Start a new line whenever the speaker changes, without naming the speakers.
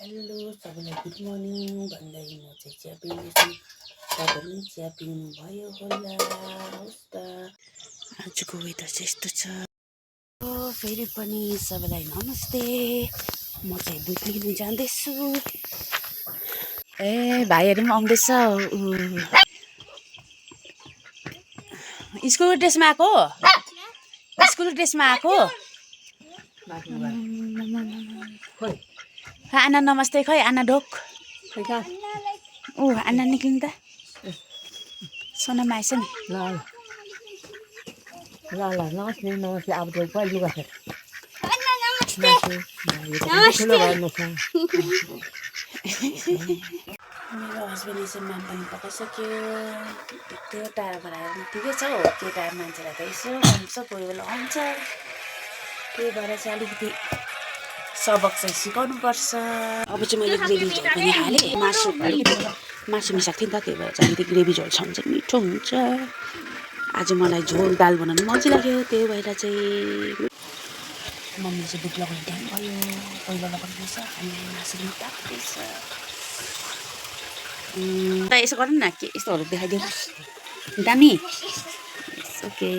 Hello सबैलाई good morning भन्दै म चाहिँ चिया पिउँदैछु। तपाईँले पनि चिया पिउनुभयो होला। होस् त आजको वेदर चाहिँ यस्तो छ। फेरि पनि सबैलाई नमस्ते। म चाहिँ दुध लिनु जाँदैछु। ए भाइहरू पनि आउँदैछ। स्कुल ड्रेसमा आएको? स्कुल ड्रेसमा आएको? आना नमस्ते खै आना ढोक आना निक्लिनु त सोनामा आएछ नि
ल नमस्ते नमस्ते अब चाहिँ कहिले लुगा फेर
मेरो हस्बेन्ड यसो माम पकाइसक्यो। त्यो टाढाबाट आएर ठिकै छ हौ। केटा मान्छेलाई त यसो आउँछ कोही बेला आउँछ। त्यही भएर चाहिँ अलिकति सबक चाहिँ सिकाउनुपर्छ। अब चाहिँ मैले ग्रेभी झोल पनि हालेँ। मासु अलिकति मासु मिसाएको थिएँ नि त, त्यही भएर चाहिँ अलिकति ग्रेभी झोल छ भने चाहिँ मिठो हुन्छ। आज मलाई झोल दाल बनाउनु मजा लाग्यो। त्यही भएर चाहिँ मम्मीले चाहिँ भुक लगाउने टाइम भयो। पहिला लगाउँदैछ अनि मासु पनि पाक्दैछ। यसो गर्नु न के यस्तोहरू देखाइदिनुहोस् दामी। ओके